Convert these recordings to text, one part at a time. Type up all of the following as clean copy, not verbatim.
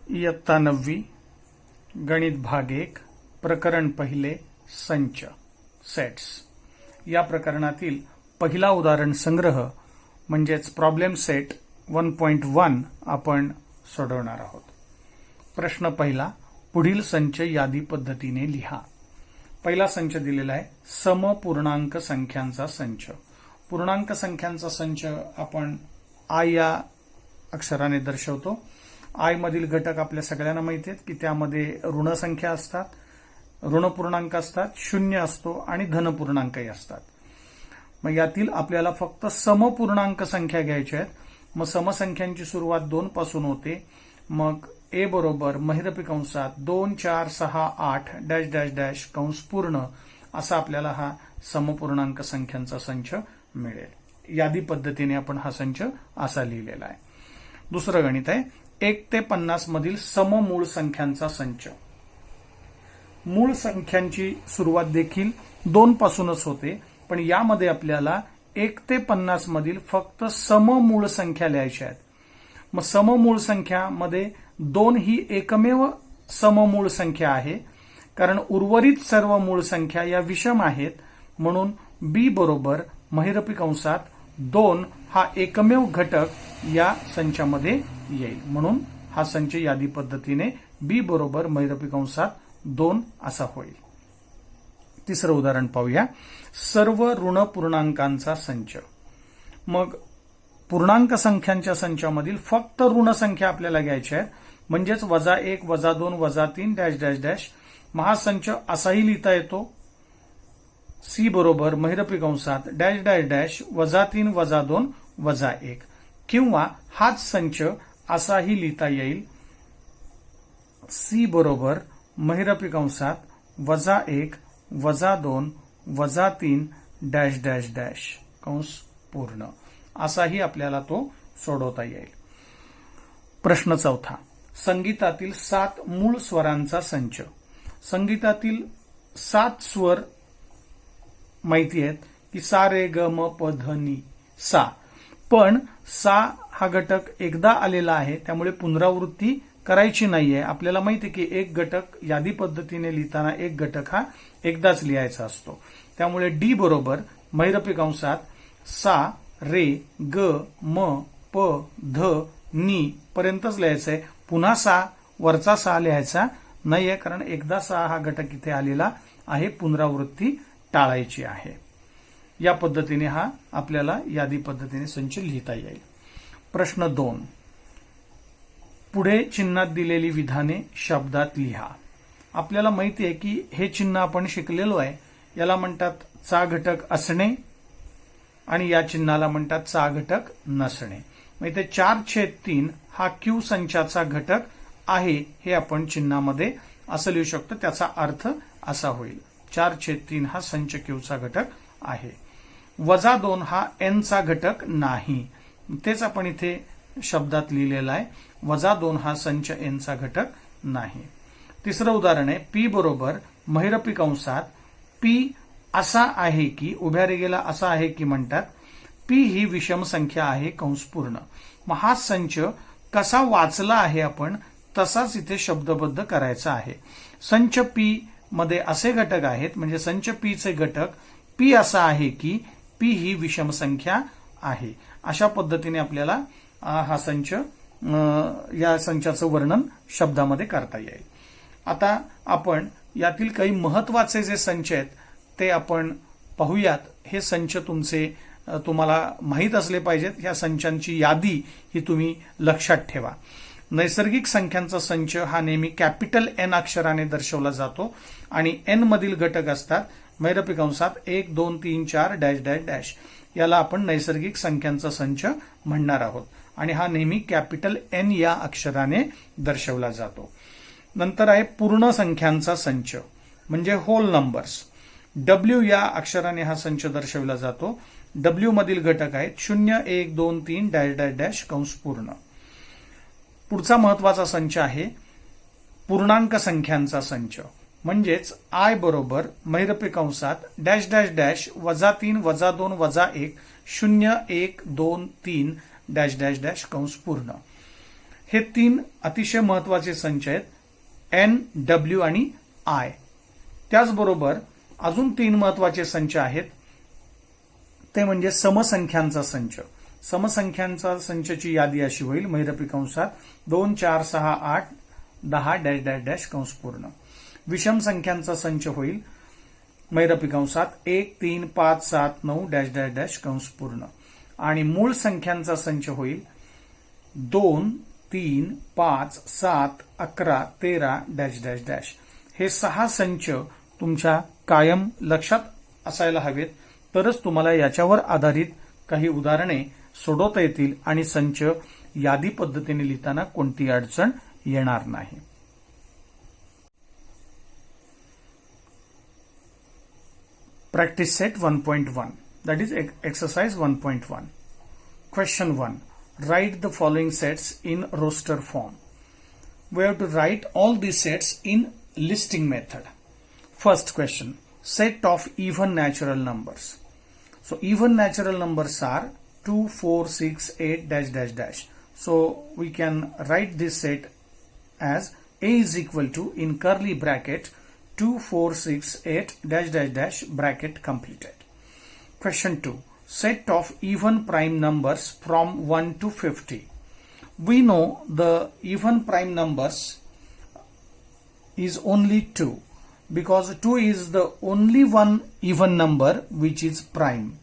इयत्ता 9वी गणित भाग 1 प्रकरण पहिले संच सेट्स या प्रकरणातील पहिला उदाहरण संग्रह म्हणजेच प्रॉब्लेम सेट 1.1 आपण सोडवणार आहोत। प्रश्न पहिला, पुढील संच यादी पद्धतीने लिहा। पहिला संच दिलेला आहे समपूर्णांक संख्यांचा संच। पूर्णांक संख्यांचा संच आपण आय या अक्षराने दर्शवतो। आय मधील घटक आपल्या सगळ्यांना माहिती आहेत की त्यामध्ये ऋण संख्या असतात, ऋण पूर्णांक असतात, शून्य असतो आणि धन पूर्णांकही असतात। मग यातील आपल्याला फक्त समपूर्णांक संख्या घ्यायच्या आहेत। मग समसंख्यांची सुरुवात 2 पासून होते। मग ए बरोबर महिरपी कंसात 2 4 6 8 डॅश डॅश डॅश कंस पूर्ण असा आपल्याला हा समपूर्णांक संख्यांचा संच मिळेल। यादी पद्धतीने आपण हा संच असा लिहिलेला आहे। दुसरं गणित आहे 1 ते 50 मधील सममूळ संख्यांचा संच। मूळ संख्यांची सुरुवात देखील 2 पासूनच होते, पण यामध्ये आपल्याला 1 ते 50 मधील फक्त सममूळ संख्या लिहायच्या आहेत। मग सममूळ संख्यामध्ये 2 ही एकमेव सममूळ संख्या आहे, कारण उर्वरित सर्व मूळ संख्या या विषम आहेत। म्हणून बी बरोबर महिरपी कंसात 2 हा एकमेव घटक या संचामध्ये येईल। म्हणून हा संच यादी पद्धतीने बी बरोबर महिरपी कंसात 2 असा होईल। तिसरं उदाहरण पाहूया, सर्व ऋण पूर्णांकांचा संच। मग पूर्णांक संख्यांच्या संचामधील फक्त ऋण संख्या आपल्याला घ्यायच्या आहेत, म्हणजेच -1 -2 -3 डॅश डॅश डॅश। मग हा संच असाही लिहिता येतो, सी बरोबर महिरपी कंसात डॅश डॅश डॅश -3 -2 -1, किंवा हाच संच असाही लिहिता येईल, सी बरोबर महिरपी कंसात -1 -2 -3 डॅश डॅश डॅश कंस पूर्ण असाही आपल्याला तो सोडवता येईल। प्रश्न चौथा, संगीतातील 7 मूळ स्वरांचा संच। संगीतातील 7 स्वर माहिती आहेत की सा रे ग म प ध नी सा, पण सा हा घटक एकदा आलेला आहे, त्यामुळे पुनरावृत्ती करायची नाहीये। आपल्याला माहिती आहे की एक घटक यादी पद्धतीने लिहिताना एक घटक हा एकदाच लिहायचा असतो। त्यामुळे डी बरोबर महिरपी कंसात सा रे ग म प ध नी पर्यंतच लिहायचंय। पुन्हा सा वरचा सा लिहायचा नाहीये, कारण एकदा सा हा घटक इथे आलेला आहे, पुनरावृत्ती टाळायची आहे। या पद्धतीने हा आपल्याला यादी पद्धतीने संच लिहिता येईल। प्रश्न 2, पुढे चिन्हात दिलेली विधाने शब्दात लिहा। आपल्याला माहिती आहे की हे चिन्ह आपण शिकलेलो आहे, याला म्हणतात चा घटक असणे आणि या चिन्हाला म्हणतात चा घटक नसणे। मग इथे 4/3 हा क्यू संचाचा घटक आहे, हे आपण चिन्हामध्ये असं लिहू शकतो। त्याचा अर्थ असा होईल 4/3 हा संच क्यूचा घटक आहे। -2 हा एन चा घटक नाही, तेच आपण इथे शब्दात लिहिलेला आहे, -2 हा संच एन चा घटक नाही। तिसरं उदाहरण आहे पी बरोबर महिरपी कंसात पी असा आहे की, उभ्या रेघेला असा आहे की म्हणतात, पी ही विषम संख्या आहे कंस पूर्ण। मग हा संच कसा वाचला आहे आपण तसाच इथे शब्दबद्ध करायचा आहे। संच पी मध्ये असे घटक आहेत, म्हणजे संच पी चे घटक पी असा आहे की पी ही विषम संख्या आहे। अशा पद्धतीने आपल्याला हा संच या संचाचं वर्णन शब्दामध्ये करता येईल। आता आपण यातील काही महत्वाचे जे संच आहेत ते आपण पाहूयात। हे संच तुम्हाला माहीत असले पाहिजेत। या संचांची यादी ही तुम्ही लक्षात ठेवा। नैसर्गिक संख्यांचा संच हा नेहमी कॅपिटल एन अक्षराने दर्शवला जातो आणि एन मधील घटक असतात महिरपी कंसात 1 2 3 4 डॅश डॅश डॅश। याला आपण नैसर्गिक संख्यांचा संच म्हणणार आहोत आणि हा नेहमी कॅपिटल एन या अक्षराने दर्शवला जातो। नंतर आहे पूर्ण संख्यांचा संच, म्हणजे होल नंबर्स। डब्ल्यू या अक्षराने हा संच दर्शवला जातो। डब्ल्यू मधील घटक आहेत 0 1 2 3 डॅश डॅश डॅश कंस पूर्ण। पुढचा महत्वाचा संच आहे पूर्णांक संख्यांचा संच, म्हणजेच आय बरोबर महिरपी कंसात dash dash dash -3 -2 -1 0 1 2 3 dash dash dash कंस पूर्ण। हे 3 अतिशय महत्वाचे संच आहेत, एन, डब्ल्यू आणि आय. त्याचबरोबर अजून 3 महत्वाचे संच आहेत, ते म्हणजे समसंख्यांचा संच. समसंख्यांचा संचची यादी अशी होईल, महिरपी कंसात 2, 4, 6, 8, 10 डॅश डॅश डॅश कंस पूर्ण. विषम संख्यांचा संच होईल, महिरपी कंसात 1, 3, 5, 7, 9 डॅश डॅश डॅश कंस पूर्ण. आणि मूळ संख्यांचा संच होईल 2, 3, 5, 7, 11, 13 डॅश डॅश डॅश. हे 6 संच तुमच्या कायम लक्षात असायला हवेत, तरच तुम्हाला याच्यावर आधारित काही उदाहरणे सोडवता येतील आणि संच यादी पद्धतीने लिहिताना कोणती अडचण येणार नाही. Practice set 1.1, that is exercise 1.1. Question 1. Write the following sets in roster form. We have to write all these sets in listing method. First question, set of even natural numbers. So even natural numbers are 2, 4, 6, 8 dash dash dash. So we can write this set as A is equal to, in curly bracket, 2, 4, 6, 8 dash dash dash bracket completed. Question 2. Set of even prime numbers from 1 to 50. We know the even prime numbers is only 2, because 2 is the only one even number which is prime.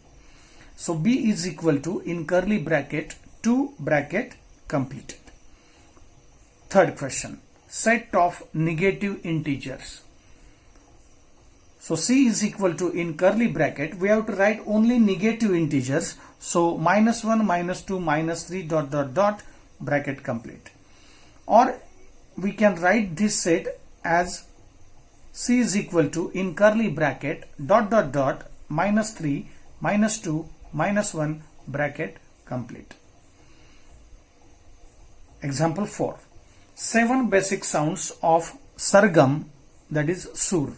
So B is equal to, in curly bracket, 2 bracket completed. Third question. Set of negative integers. So C is equal to, in curly bracket, we have to write only negative integers. So -1, -2, -3 dot dot dot bracket complete. Or we can write this set as C is equal to, in curly bracket, dot dot dot -3, -2, -1 bracket complete. Example 4. 7 basic sounds of sargam, that is sur.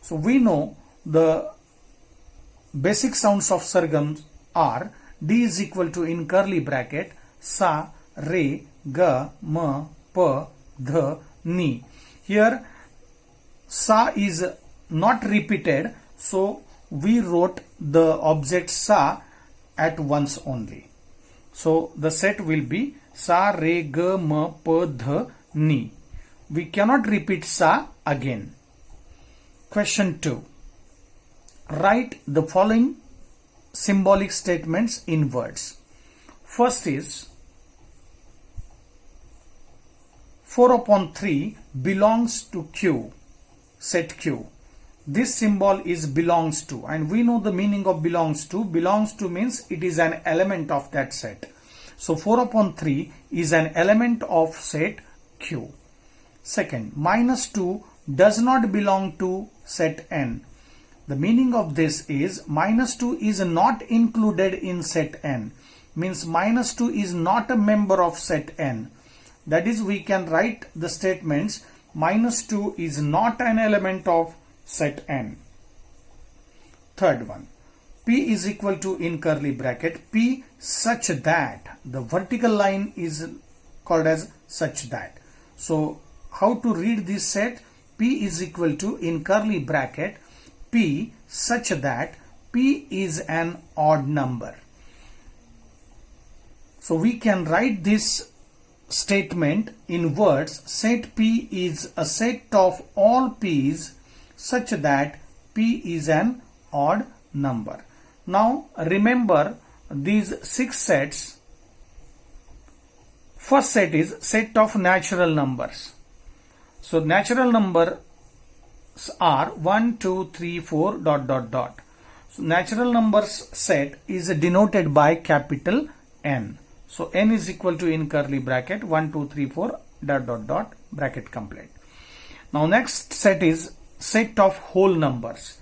So we know the basic sounds of sargam are D is equal to, in curly bracket, sa, re, ga, ma, pa, dha, ni. Here sa is not repeated, so we wrote the object sa at once only. So the set will be sa, re, ga, ma, pa, dha, ni. We cannot repeat sa again. Question 2. Write the following symbolic statements in words. First is 4/3 belongs to Q, set Q. This symbol is belongs to, and we know the meaning of belongs to. Belongs to means it is an element of that set. So 4/3 is an element of set Q. Second, -2 does not belong to set N. The meaning of this is -2 is not included in set N. Means -2 is not a member of set N. That is, we can write the statements -2 is not an element of set N. Third one, P is equal to, in curly bracket, P such that. The vertical line is called as such that. So how to read this set? P is equal to, in curly bracket, P such that P is an odd number. So we can write this statement in words, set P is a set of all P's such that P is an odd number. Now remember these 6 sets. First set is set of natural numbers. So natural numbers are 1, 2, 3, 4 dot dot dot. So natural numbers set is denoted by capital N. So N is equal to, in curly bracket, 1, 2, 3, 4 dot dot dot bracket complete. Now next set is set of whole numbers.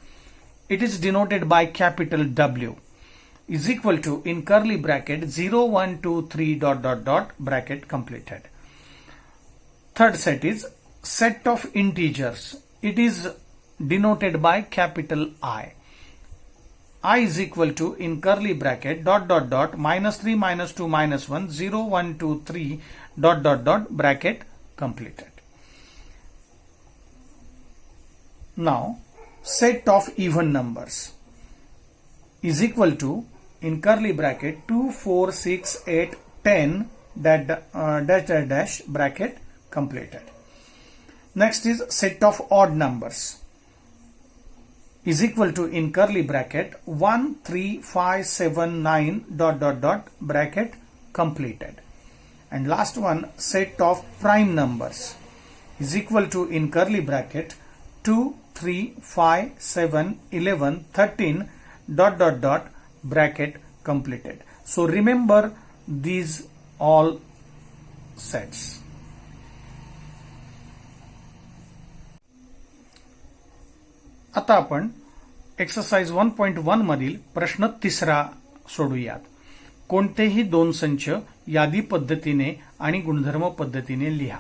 It is denoted by capital W. Is equal to, in curly bracket, 0, 1, 2, 3 dot dot dot bracket completed. Third set is set of integers. It is denoted by capital I. I is equal to, in curly bracket, dot dot dot -3, -2, -1, 0, 1, 2, 3 bracket completed. Now, set of even numbers is equal to, in curly bracket, 2, 4, 6, 8, 10, dash, bracket completed. Next is set of odd numbers is equal to, in curly bracket, 1, 3, 5, 7, 9, bracket completed. And last one, set of prime numbers is equal to, in curly bracket, 2, 3, 5, 7, 11, 13, bracket completed. So remember these all sets. आता आपण exercise 1.1 मधील प्रश्न तिसरा सोडूयात. कोणतेही दोन संच यादी पद्धतीने आणि गुणधर्म पद्धतीने लिहा.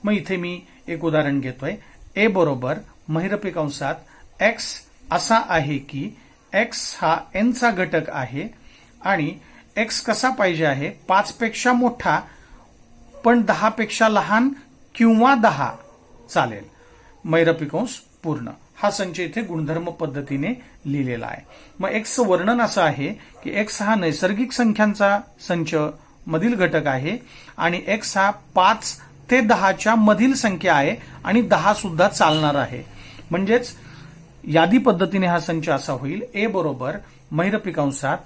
मग इथे मी एक उदाहरण घेतोय. ए बरोबर महिरपी कंसात एक्स असा आहे की एक्स हा एन चा घटक आहे आणि एक्स कसा पाहिजे आहे, 5 पेक्षा मोठा पण 10 पेक्षा लहान किंवा 10 चालेल. महिरपी कंस पूर्ण. हा संच इथे गुणधर्म पद्धतीने लिहिलेला आहे. मग एक्सचं वर्णन असं आहे की एक्स हा नैसर्गिक संख्यांचा संच मधील घटक आहे आणि एक्स हा 5 ते 10च्या मधील संख्या आहे आणि 10 सुद्धा चालणार आहे. म्हणजेच यादी पद्धतीने हा संच असा होईल. ए बरोबर महिरपी कंसात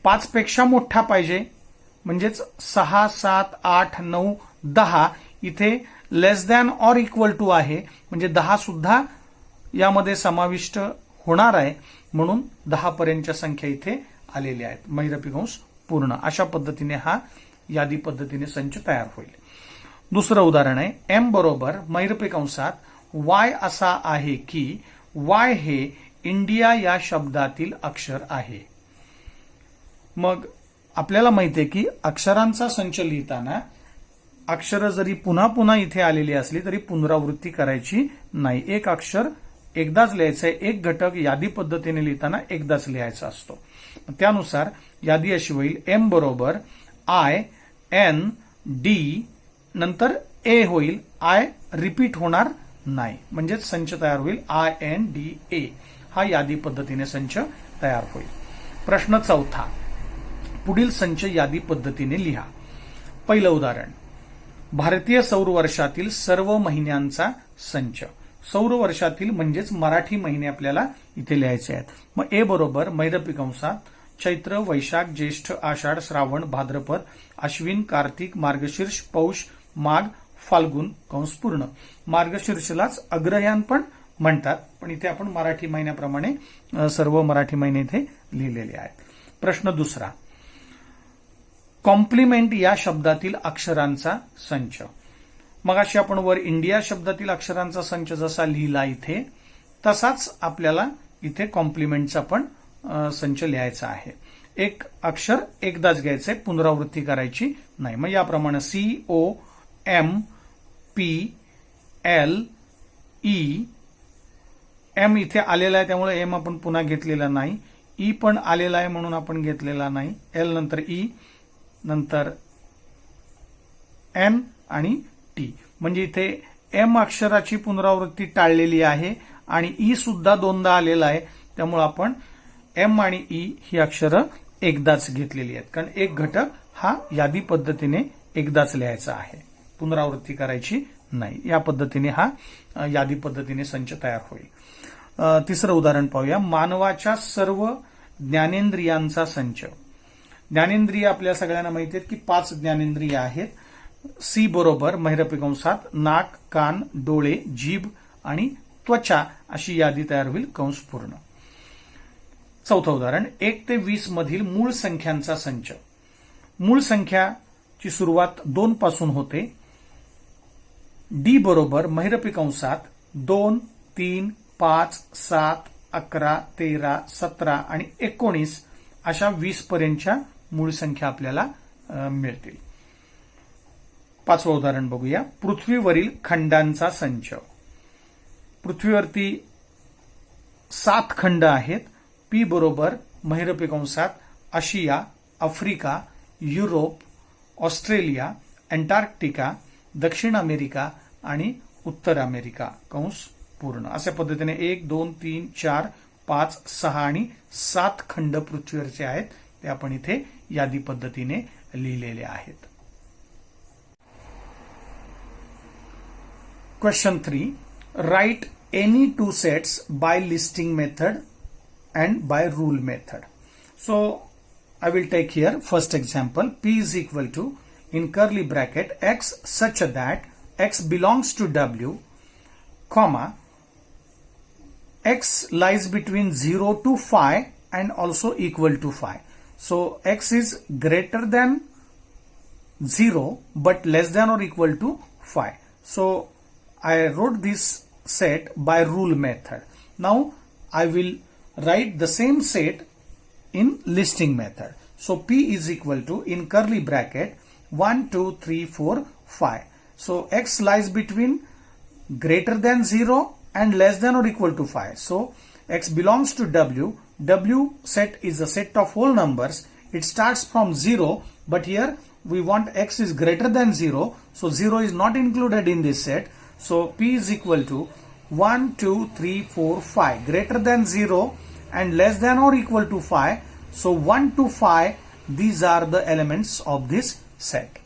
5 पेक्षा मोठा पाहिजे, म्हणजेच 6, 7, 8, 9, 10 इथे लेस दॅन ऑर इक्वल टू आहे, म्हणजे 10 सुद्धा यामध्ये समाविष्ट होणार आहे, म्हणून 10 पर्यंतच्या संख्या इथे आलेल्या आहेत. महिरपी कंस पूर्ण. अशा पद्धतीने हा यादी पद्धतीने संच तयार होईल. दुसरं उदाहरण आहे. एम बरोबर महिरपी कंसात वाय असा आहे की वाय हे इंडिया या शब्दातील अक्षर आहे. मग आपल्याला माहिती आहे की अक्षरांचा संच लिहिताना अक्षरं जरी पुन्हा पुन्हा इथे आलेली असली तरी पुनरावृत्ती करायची नाही. एक अक्षर एकदाच लिहायचं आहे. एक घटक यादी पद्धतीने लिहिताना एकदाच लिहायचा असतो. त्यानुसार यादी अशी होईल. एम बरोबर आय एन डी नंतर ए होईल. आय रिपीट होणार नाही, म्हणजेच संच तयार होईल INDA. हा यादी पद्धतीने संच तयार होईल. प्रश्न चौथा. पुढील संच यादी पद्धतीने लिहा. पहिलं उदाहरण. भारतीय सौर वर्षातील सर्व महिन्यांचा संच. सौर वर्षातील म्हणजेच मराठी महिने आपल्याला इथे लिहायचे आहेत. मग ए बरोबर महिरपी कंसात चैत्र, वैशाख, ज्येष्ठ, आषाढ, श्रावण, भाद्रपद, अश्विन, कार्तिक, मार्गशीर्ष, पौष, माघ, फाल्गुन कंस पूर्ण. मार्गशीर्षलाच अग्रहायण पण म्हणतात, पण इथे आपण मराठी महिन्याप्रमाणे सर्व मराठी महिने इथे लिहिलेले आहेत. प्रश्न दुसरा. कॉम्प्लिमेंट या शब्दातील अक्षरांचा संच. मगाशी आपण वर इंडिया शब्दातील अक्षरांचा संच जसा लिहिला इथे, तसाच आपल्याला इथे कॉम्प्लिमेंटचा पण संच लिहायचा आहे. एक अक्षर एकदाच घ्यायचंय, पुनरावृत्ती करायची नाही. मग याप्रमाणे COM PL E. एम इथे आलेला आहे त्यामुळे एम आपण पुन्हा घेतलेला नाही. ई पण आलेला आहे म्हणून आपण घेतलेला नाही. एल नंतर ई नंतर एन आणि टी. म्हणजे इथे एम अक्षराची पुनरावृत्ती टाळलेली आहे आणि ई सुद्धा दोनदा आलेला आहे, त्यामुळे आपण एम आणि ई ही अक्षरं एकदाच घेतलेली आहेत. कारण एक घटक हा यादी पद्धतीने एकदाच लिहायचा आहे, पुनरावृत्ती करायची नाही. या पद्धतीने हा यादी पद्धतीने संच तयार होईल. तिसरं उदाहरण पाहूया. मानवाच्या सर्व ज्ञानेंद्रियांचा संच. ज्ञानेंद्रिय आपल्या सगळ्यांना माहिती आहेत की 5 ज्ञानेंद्रिय आहेत. सी बरोबर महिरपी कंसात नाक, कान, डोळे, जीभ आणि त्वचा अशी यादी तयार होईल. कंस पूर्ण. चौथं उदाहरण. 1 ते 20 मधील मूळ संख्यांचा संच. मूळ संख्याची सुरुवात 2 पासून होते. डी बरोबर महिरपी कंसात 2, 3, 5, 7, 11, 13, 17 आणि 19 अशा 20 पर्यंतच्या मूळ संख्या आपल्याला मिळतील. पाचवं उदाहरण बघूया. पृथ्वीवरील खंडांचा संच. पृथ्वीवरती 7 खंड आहेत. पी बरोबर महिरपी कंसात आशिया, आफ्रिका, युरोप, ऑस्ट्रेलिया, अंटार्क्टिका, दक्षिण अमेरिका आणि उत्तर अमेरिका कंस पूर्ण. अशा पद्धतीने 1, 2, 3, 4, 5, 6 आणि 7 खंड पृथ्वीवरचे आहेत ते आपण इथे यादी पद्धतीने लिहिलेले आहेत. Question 3. Write any two sets by listing method and by rule method. So I will take here first example. P is equal to in curly bracket x such that x belongs to W, comma x lies between 0 to phi and also equal to phi. So x is greater than 0 but less than or equal to phi. So I wrote this set by rule method. Now I will write the same set in listing method. So P is equal to in curly bracket 1, 2, 3, 4, 5. So x lies between greater than 0 and less than or equal to 5. So x belongs to W. W set is a set of whole numbers. It starts from 0, but here we want x is greater than 0. So 0 is not included in this set. So P is equal to 1, 2, 3, 4, 5 greater than 0 and less than or equal to 5. So 1 to 5, these are the elements of this set.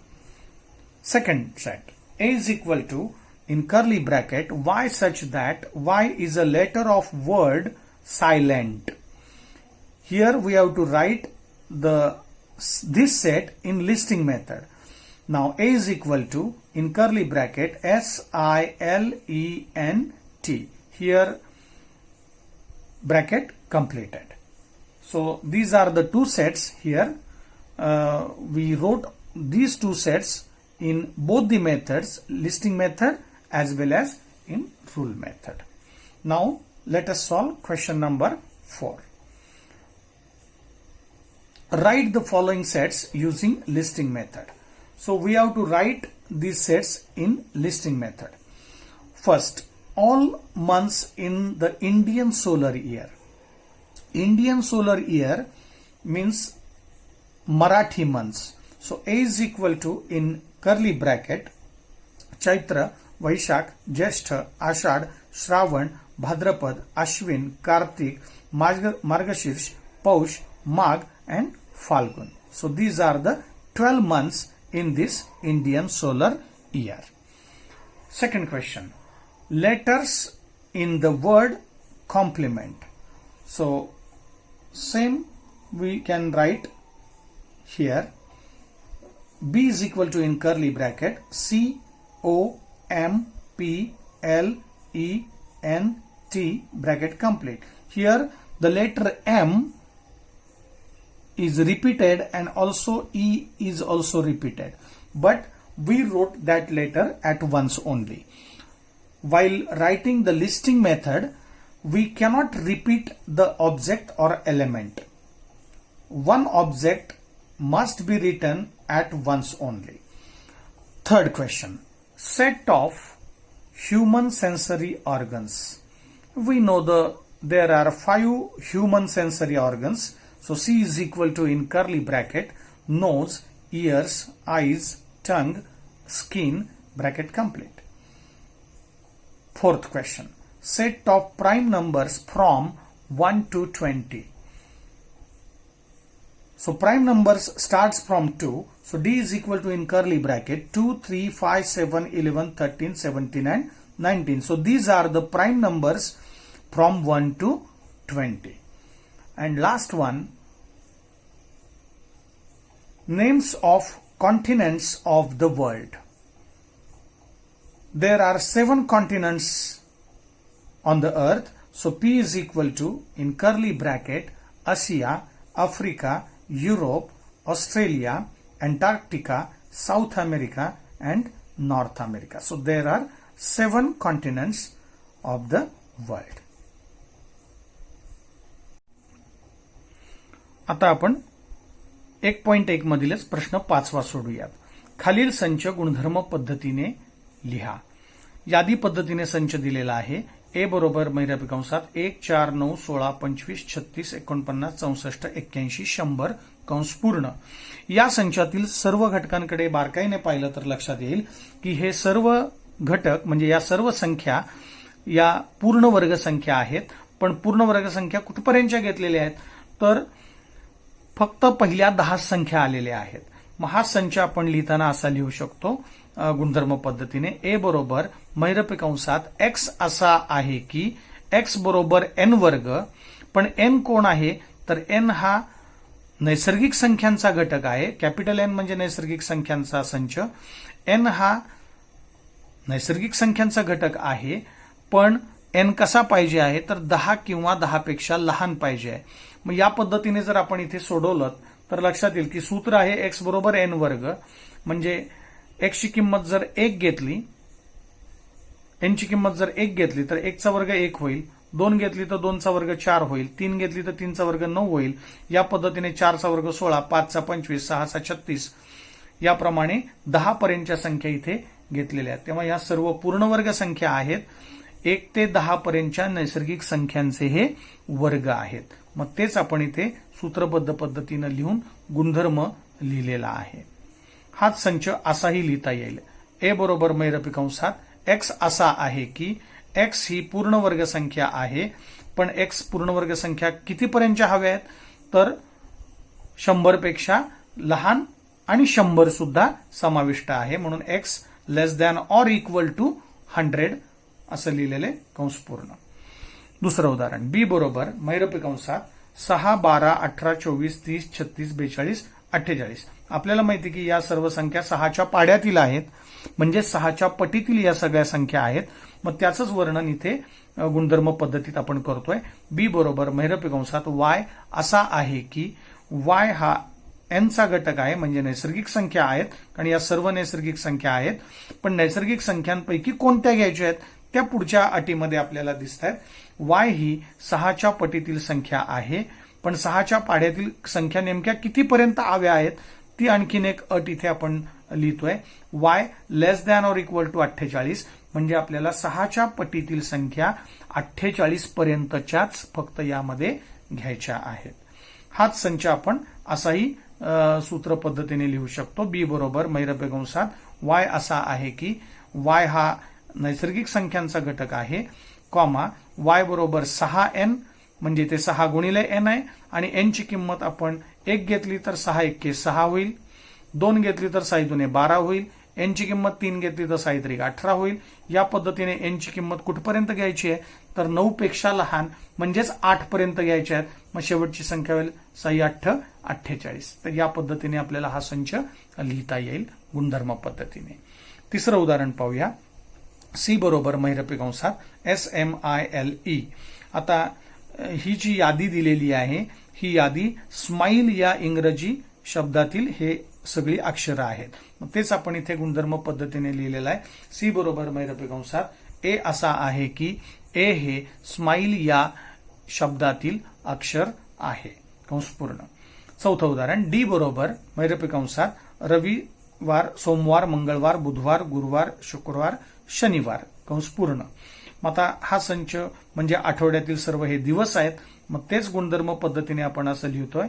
Second set, A is equal to in curly bracket y such that y is a letter of word silent. Here we have to write this set in listing method. Now A is equal to in curly bracket SILENT. Here bracket completed. So these are the two sets here. We wrote these two sets in both the methods, listing method as well as in rule method. Now let us solve question number 4. Write the following sets using listing method. So we have to write these sets in listing method. First, all months in the Indian solar year. Indian solar year means Marathi months. So A is equal to in curly bracket Chaitra, Vaishak, Jyeshtha, Ashad, Shravan, Bhadrapad, Ashwin, Kartik, Margashirs, Paush, Magh and Falgun. So these are the 12 months in this Indian solar year. Second question, letters in the word complement. So same we can write here. B is equal to in curly bracket COMPLENT bracket complete. Here the letter M is repeated and also E is also repeated, but we wrote that letter at once only. While writing the listing method, we cannot repeat the object or element. One object must be written at once only. Third question, set of human sensory organs. We know there are 5 human sensory organs. So C is equal to in curly bracket nose, ears, eyes, tongue, skin bracket complete. Fourth question, set of prime numbers from 1 to 20. So prime numbers starts from 2. So D is equal to in curly bracket 2, 3, 5, 7, 11, 13, 17 and 19. So these are the prime numbers from 1 to 20. And last one, names of continents of the world. There are 7 continents on the earth. So P is equal to in curly bracket Asia, Africa, Europe, Australia, Antarctica, South America and North America. So there are 7 continents of the world. आता आपण 1.1 मधीलच प्रश्न 5वा सोडूयात. खालील संच गुणधर्म पद्धतीने लिहा. यादी पद्धतीने संच दिलेला आहे. ए बरोबर महिरपी कंसात 1 4 9 16 25 36 49 64 81 100 कंस पूर्ण. या संचातील सर्व घटकांकडे बारकाईने पाहिलं तर लक्षात येईल की हे सर्व घटक म्हणजे या सर्व संख्या या पूर्ण वर्ग संख्या आहेत. पण पूर्ण वर्ग संख्या कुठपर्यंतच्या घेतलेल्या आहेत तर फक्त पहिल्या 10 संख्या आलेल्या आहेत. मग हा संच आपण लिहिताना असा लिहू शकतो गुणधर्म पद्धतीने. ए बरोबर महिरपी कंसात एक्स असा आहे की एक्स बरोबर एन वर्ग. पण एन कोण आहे तर एन हा नैसर्गिक संख्यांचा घटक आहे. कॅपिटल एन म्हणजे नैसर्गिक संख्यांचा संच. एन हा नैसर्गिक संख्यांचा घटक आहे. पण एन कसा पाहिजे आहे तर 10 किंवा 10 पेक्षा लहान पाहिजे आहे. मग या पद्धतीने जर आपण इथे सोडवलं तर लक्षात येईल की सूत्र आहे एक्स बरोबर एन वर्ग. म्हणजे एक्सची किंमत जर 1 घेतली, एनची किंमत जर 1 घेतली तर 1 चा वर्ग 1 होईल. 2 घेतली तर 2 चा वर्ग 4 होईल. 3 घेतली तर 3 चा वर्ग 9 होईल. या पद्धतीने 4 चा वर्ग 16, 5 चा 25, 6 चा 36 याप्रमाणे 10 पर्यंतच्या संख्या इथे घेतलेल्या आहेत. तेव्हा या सर्व पूर्ण वर्ग संख्या आहेत. 1 ते 10 पर्यंतच्या नैसर्गिक संख्यांचे हे वर्ग आहेत. मग तेच आपण इथे सूत्रबद्ध पद्धतीनं लिहून गुणधर्म लिहिलेला आहे. हाच संच असाही लिहिता येईल. ए बरोबर महिरपी कंसात एक्स असा आहे की एक्स ही पूर्ण वर्ग संख्या आहे. पण एक्स पूर्ण वर्ग संख्या कितीपर्यंतच्या हव्या आहेत तर 100 पेक्षा लहान आणि 100 सुद्धा समाविष्ट आहे. म्हणून x less than or equal to 100 असं लिहिलेले कंस पूर्ण. दुसरं उदाहरण बी बरोबर महिरपी कंसात 6 12 18 24 30 36 42 48. आपल्याला माहिती की या सर्व संख्या 6च्या पाड्यातील आहेत. म्हणजे 6च्या पटीतील या सगळ्या संख्या आहेत. मग त्याचंच वर्णन इथे गुणधर्म पद्धतीत आपण करतोय. बी बरोबर महिरपी कंसात वाय असा आहे की वाय हा एनचा घटक आहे. म्हणजे नैसर्गिक संख्या आहेत आणि या सर्व नैसर्गिक संख्या आहेत. पण नैसर्गिक संख्यांपैकी कोणत्या घ्यायच्या आहेत त्या पुढच्या अटीमध्ये आपल्याला दिसत आहेत. वाय ही 6च्या पटीतील संख्या आहे. पण 6च्या पाड्यातील संख्या नेमक्या कितीपर्यंत हव्या आहेत ती आणखीन एक अट इथे आपण लिहितोय. Y less than or equal to 48. म्हणजे आपल्याला 6च्या पटीतील संख्या 48 पर्यंतच्याच फक्त यामध्ये घ्यायच्या आहेत. हाच संच आपण असाही सूत्र पद्धतीने लिहू शकतो. बी बरोबर महिरपी कंसात वाय असा आहे की वाय हा नैसर्गिक संख्यांचा घटक आहे. कॉमा वाय बरोबर 6n म्हणजे ते 6 गुणिले n आहे. आणि n ची किंमत आपण 1 घेतली तर 6 1 6 होईल. 2 घेतली तर 6 2 12 होईल. n ची किंमत 3 घेतली तर 6 3 18 होईल. या पद्धतीने n ची किंमत कुठपर्यंत घ्यायची आहे तर 9 पेक्षा लहान म्हणजेच 8 पर्यंत घ्यायची आहे. मग शेवटची संख्या होईल 6 8 48. तर या पद्धतीने आपल्याला हा संच लिहिता येईल गुणधर्म पद्धतीने. तिसरं उदाहरण पाहूया. सी बरोबर महिरपी कंसात SMILE. आता ही जी यादी दिलेली आहे ही यादी स्माईल या इंग्रजी शब्दातील हे सगळी अक्षरं आहेत. मग तेच आपण इथे गुणधर्म पद्धतीने लिहिलेलं आहे. सी बरोबर महिरपी कंसात ए असा आहे की ए हे स्माईल या शब्दातील अक्षर आहे कंस पूर्ण. चौथं उदाहरण डी बरोबर महिरपी कंसात रविवार सोमवार मंगळवार बुधवार गुरुवार शुक्रवार शनिवार कंस पूर्ण. मग आता हा संच म्हणजे आठवड्यातील सर्व हे दिवस आहेत. मग तेच गुणधर्म पद्धतीने आपण असं लिहितोय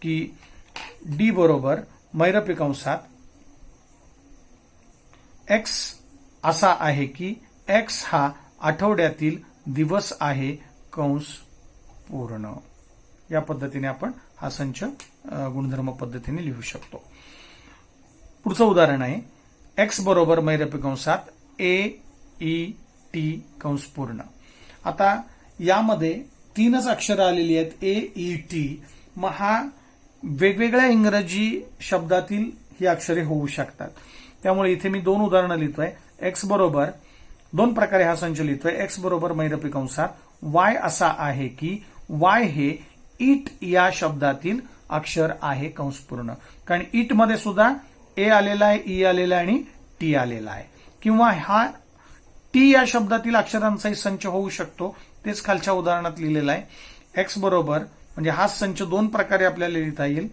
की डी बरोबर महिरपी कंसात एक्स असा आहे की एक्स हा आठवड्यातील दिवस आहे कंस पूर्ण. या पद्धतीने आपण हा संच गुणधर्म पद्धतीने लिहू शकतो. पुढचं उदाहरण आहे एक्स बरोबर महिरपी कंसात AET कंस पूर्ण. आता यामध्ये 3च अक्षरं आलेली आहेत AET. मग हा वेगवेगळ्या इंग्रजी शब्दातील ही अक्षरे होऊ शकतात. त्यामुळे इथे मी 2 उदाहरणं लिहितोय. एक्स बरोबर 2 प्रकारे हा संच लिहितोय. एक्स बरोबर महिरपी कंसात वाय असा आहे की वाय हे ईट या शब्दातील अक्षर आहे कंस पूर्ण. कारण ईट मध्ये सुद्धा ए आलेला आहे, ई आलेला आहे आणि टी आलेला आहे. किंवा हा टी या शब्दातील अक्षरांचाही संच होऊ शकतो. तेच खालच्या उदाहरणात लिहिलेला आहे. एक्स बरोबर म्हणजे हा संच 2 प्रकारे आपल्याला लिहिता येईल.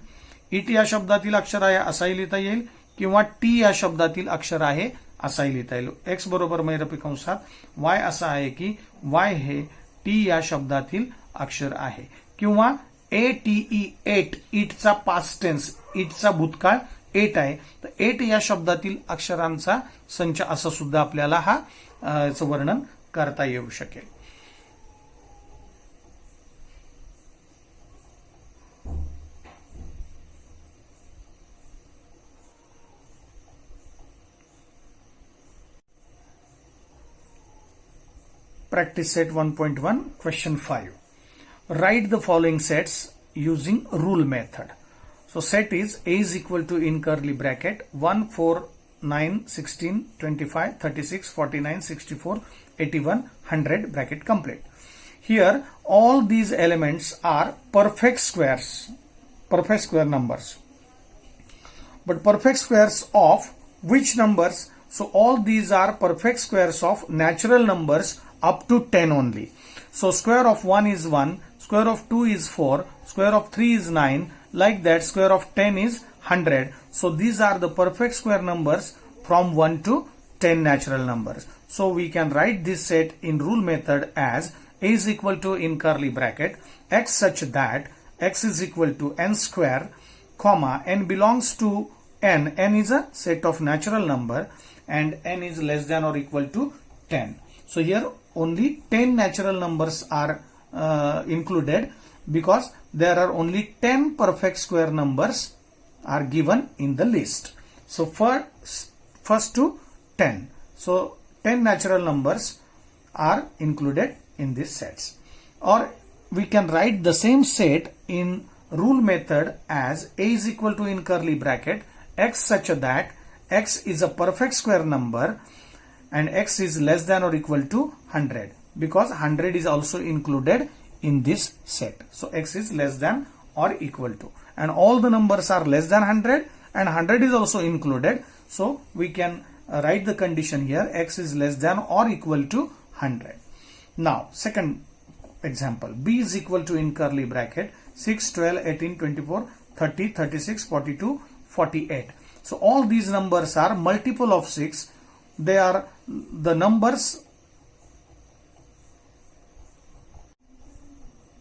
ईट या शब्दातील अक्षर आहे असाही लिहिता येईल किंवा टी या शब्दातील अक्षर आहे असाही लिहिता येईल. एक्स बरोबर मैरपी कंसात वाय असा आहे की वाय हे टी या शब्दातील अक्षर आहे. किंवा ATE एट, इटचा पास्ट टेन्स, इटचा भूतकाळ एट आहे, तर एट या शब्दातील अक्षरांचा संच असं सुद्धा आपल्याला हा वर्णन करता येऊ शकेल. Practice set 1.1 question 5. Write the following sets using rule method. So set is A is equal to in curly bracket 1, 4, 9, 16, 25, 36, 49, 64, 81, 100 bracket complete. Here all these elements are perfect squares, perfect square numbers. But perfect squares of which numbers? So all these are perfect squares of natural numbers up to 10 only. So square of 1 is 1, square of 2 is 4, square of 3 is 9, like that square of 10 is 100. So these are the perfect square numbers from 1 to 10 natural numbers. So we can write this set in rule method as A is equal to in curly bracket x such that x is equal to n square, comma n belongs to n. N is a set of natural number and n is less than or equal to 10. So here only 10 natural numbers are included because there are only 10 perfect square numbers are given in the list. So first to 10. So 10 natural numbers are included in these sets. Or we can write the same set in rule method as A is equal to in curly bracket x such that x is a perfect square number and x is less than or equal to 100 because 100 is also included in this set. So x is less than or equal to, and all the numbers are less than 100 and 100 is also included. So we can write the condition here, x is less than or equal to 100. Now second example, b is equal to in curly bracket 6, 12, 18, 24, 30, 36, 42, 48. So all these numbers are multiple of 6. They are the numbers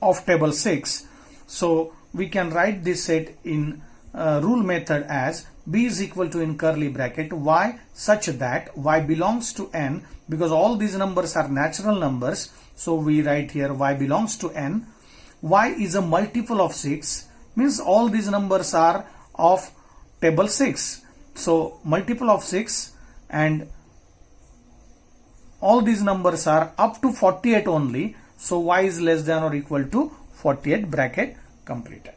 of table 6. So we can write this set in rule method as b is equal to in curly bracket y such that y belongs to n, because all these numbers are natural numbers. So we write here y belongs to n. Y is a multiple of 6, means all these numbers are of table 6. So multiple of 6 and all these numbers are up to 48 only. So y is less than or equal to 48, bracket completed.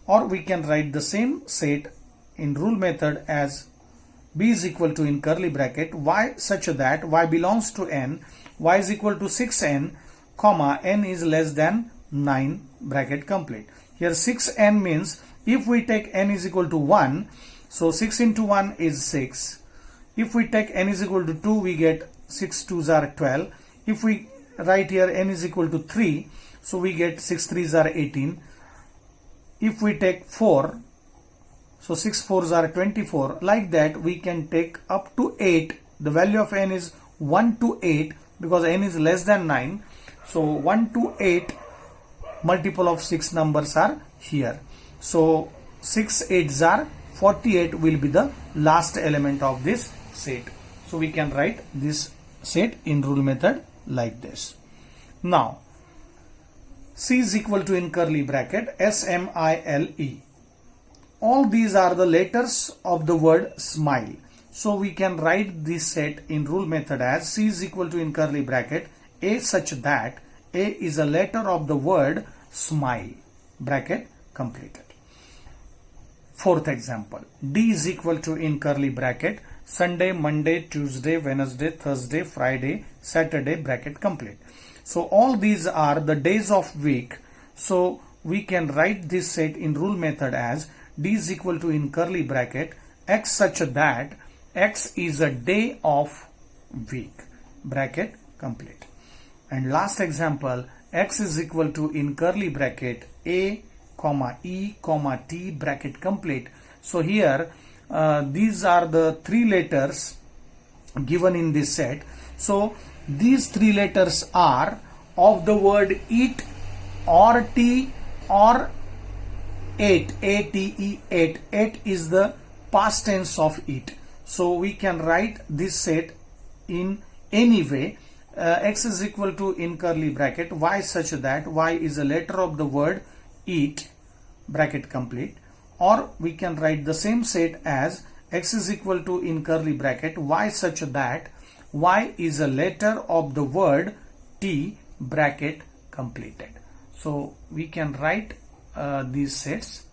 Or we can write the same set in rule method as b is equal to in curly bracket y such that y belongs to n, y is equal to 6n, comma n is less than 9, bracket complete. Here 6n means if we take n is equal to 1, so 6 into 1 is 6. If we take n is equal to 2, we get 6 2s are 12. If we write here n is equal to 3, so we get 6 3s are 18. If we take 4, so 6 4s are 24. Like that we can take up to 8. The value of n is 1 to 8 because n is less than 9. So 1 to 8 multiple of 6 numbers are here. So 6 8s are 48 will be the last element of this set. So we can write this set in rule method like this. Now C is equal to in curly bracket SMILE. All these are the letters of the word smile. So we can write this set in rule method as C is equal to in curly bracket A such that A is a letter of the word smile, bracket completed. Fourth example, D is equal to in curly bracket Sunday, Monday, Tuesday, Wednesday, Thursday, Friday, Saturday, bracket complete. So all these are the days of week. So we can write this set in rule method as D is equal to in curly bracket X such that X is a day of week, bracket complete. And last example, X is equal to in curly bracket A, comma E, comma T, bracket complete. So here these are the three letters given in this set. So these three letters are of the word eat or tea or ate, A-T-E, ate. Ate is the past tense of eat. So we can write this set in any way. X is equal to in curly bracket y such that y is a letter of the word eat, bracket complete. Or we can write the same set as x is equal to in curly bracket y such that y is a letter of the word tea, bracket completed. So we can write these sets.